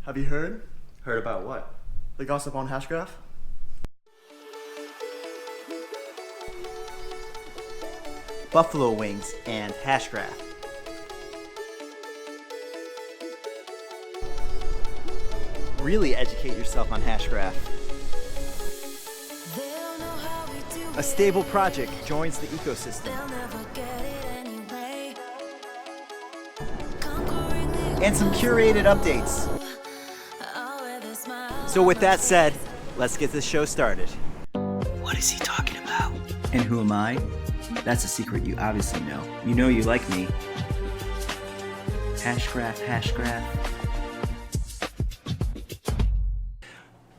Have you heard? Heard about what? The gossip on Hashgraph? Buffalo wings and Hashgraph. Really educate yourself on Hashgraph. A stable project joins the ecosystem. And some curated updates. So with that said, let's get this show started. What is he talking about? And who am I? That's a secret you obviously know. You know you like me. Hashgraph, Hashgraph.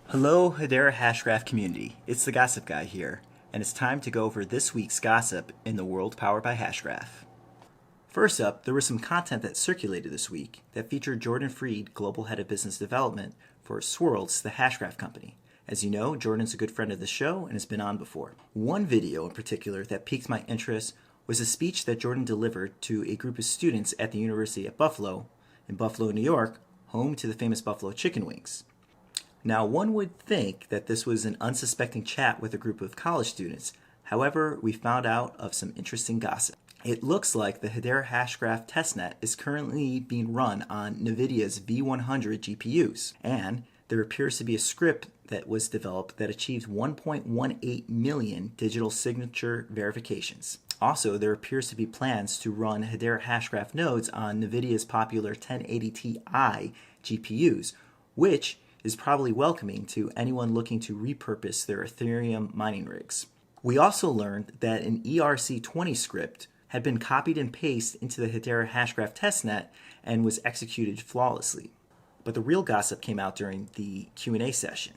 Hello, Hedera Hashgraph community. It's the Gossip Guy here, and it's time to go over this week's gossip in the world powered by Hashgraph. First up, there was some content that circulated this week that featured Jordan Freed, Global Head of Business Development for Swirls, the Hashgraph company. As you know, Jordan's a good friend of the show and has been on before. One video in particular that piqued my interest was a speech that Jordan delivered to a group of students at the University at Buffalo, in Buffalo, New York, home to the famous Buffalo chicken wings. Now, one would think that this was an unsuspecting chat with a group of college students. However, we found out of some interesting gossip. It looks like the Hedera Hashgraph testnet is currently being run on NVIDIA's V100 GPUs, and there appears to be a script that was developed that achieved 1.18 million digital signature verifications. Also, there appears to be plans to run Hedera Hashgraph nodes on NVIDIA's popular 1080 Ti GPUs, which is probably welcoming to anyone looking to repurpose their Ethereum mining rigs. We also learned that an ERC20 script had been copied and pasted into the Hedera Hashgraph testnet and was executed flawlessly. But the real gossip came out during the Q&A session.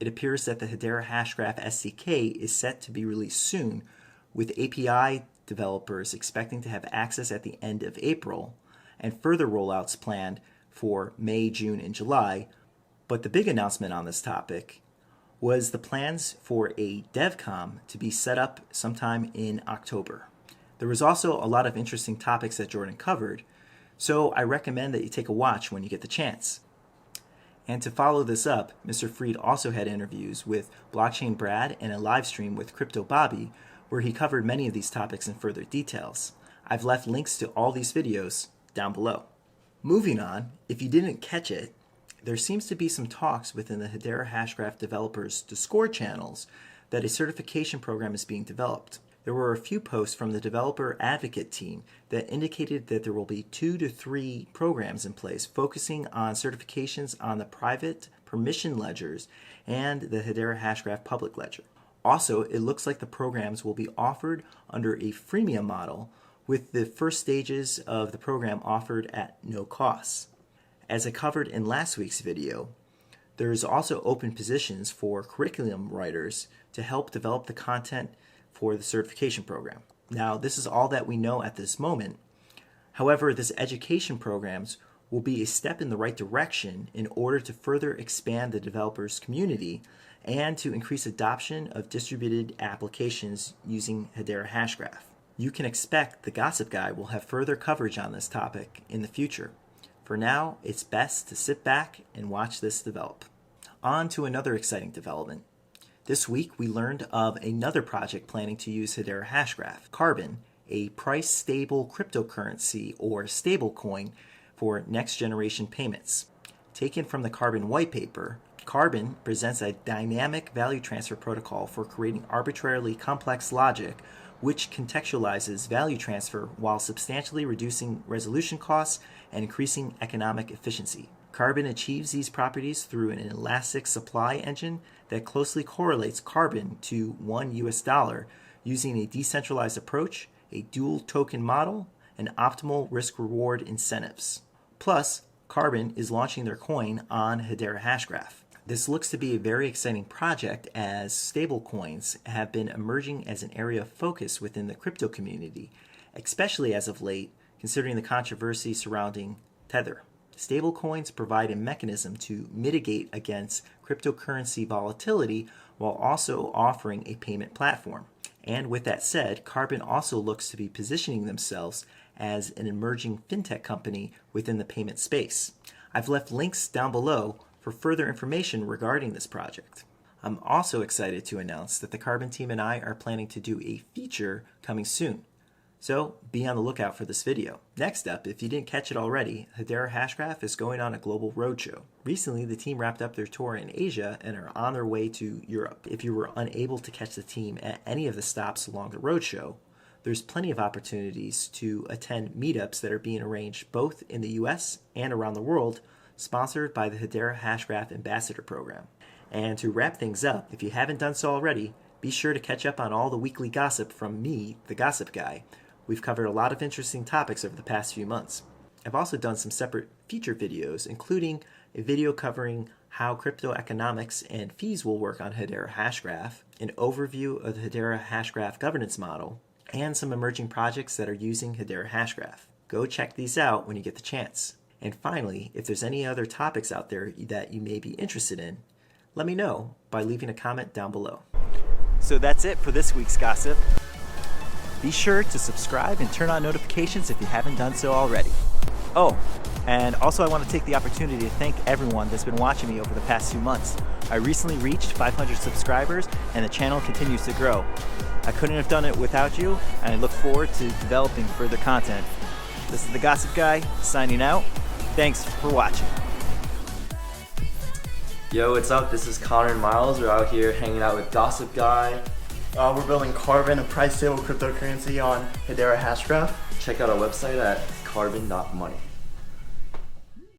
It appears that the Hedera Hashgraph SDK is set to be released soon, with API developers expecting to have access at the end of April, and further rollouts planned for May, June, and July. But the big announcement on this topic was the plans for a DevCom to be set up sometime in October. There was also a lot of interesting topics that Jordan covered, so I recommend that you take a watch when you get the chance. And to follow this up, Mr. Freed also had interviews with Blockchain Brad and a live stream with Crypto Bobby, where he covered many of these topics in further details. I've left links to all these videos down below. Moving on, if you didn't catch it, there seems to be some talks within the Hedera Hashgraph developers' Discord channels that a certification program is being developed. There were a few posts from the developer advocate team that indicated that there will be 2 to 3 programs in place focusing on certifications on the private permission ledgers and the Hedera Hashgraph public ledger. Also, it looks like the programs will be offered under a freemium model, with the first stages of the program offered at no cost. As I covered in last week's video, there is also open positions for curriculum writers to help develop the content for the certification program. Now, this is all that we know at this moment. However, this education programs will be a step in the right direction in order to further expand the developers community and to increase adoption of distributed applications using Hedera Hashgraph. You can expect the Gossip Guy will have further coverage on this topic in the future. For now, it's best to sit back and watch this develop. On to another exciting development. This week, we learned of another project planning to use Hedera Hashgraph, Carbon, a price-stable cryptocurrency or stablecoin for next-generation payments. Taken from the Carbon white paper, Carbon presents a dynamic value transfer protocol for creating arbitrarily complex logic which contextualizes value transfer while substantially reducing resolution costs and increasing economic efficiency. Carbon achieves these properties through an elastic supply engine that closely correlates Carbon to $1 using a decentralized approach, a dual token model, and optimal risk-reward incentives. Plus, Carbon is launching their coin on Hedera Hashgraph. This looks to be a very exciting project as stablecoins have been emerging as an area of focus within the crypto community, especially as of late, considering the controversy surrounding Tether. Stablecoins provide a mechanism to mitigate against cryptocurrency volatility while also offering a payment platform. And with that said, Carbon also looks to be positioning themselves as an emerging fintech company within the payment space. I've left links down below for further information regarding this project. I'm also excited to announce that the Carbon team and I are planning to do a feature coming soon. So be on the lookout for this video. Next up, if you didn't catch it already, Hedera Hashgraph is going on a global roadshow. Recently, the team wrapped up their tour in Asia and are on their way to Europe. If you were unable to catch the team at any of the stops along the roadshow, there's plenty of opportunities to attend meetups that are being arranged both in the US and around the world, sponsored by the Hedera Hashgraph Ambassador Program. And to wrap things up, if you haven't done so already, be sure to catch up on all the weekly gossip from me, the Gossip Guy. We've covered a lot of interesting topics over the past few months. I've also done some separate feature videos, including a video covering how crypto economics and fees will work on Hedera Hashgraph, an overview of the Hedera Hashgraph governance model, and some emerging projects that are using Hedera Hashgraph. Go check these out when you get the chance. And finally, if there's any other topics out there that you may be interested in, let me know by leaving a comment down below. So that's it for this week's gossip. Be sure to subscribe and turn on notifications if you haven't done so already. Oh, and also I want to take the opportunity to thank everyone that's been watching me over the past few months. I recently reached 500 subscribers and the channel continues to grow. I couldn't have done it without you, and I look forward to developing further content. This is the Gossip Guy, signing out. Thanks for watching. Yo, what's up? This is Connor and Miles. We're out here hanging out with Gossip Guy. We're building Carbon, a price stable cryptocurrency on Hedera Hashgraph. Check out our website at Carobon.Money.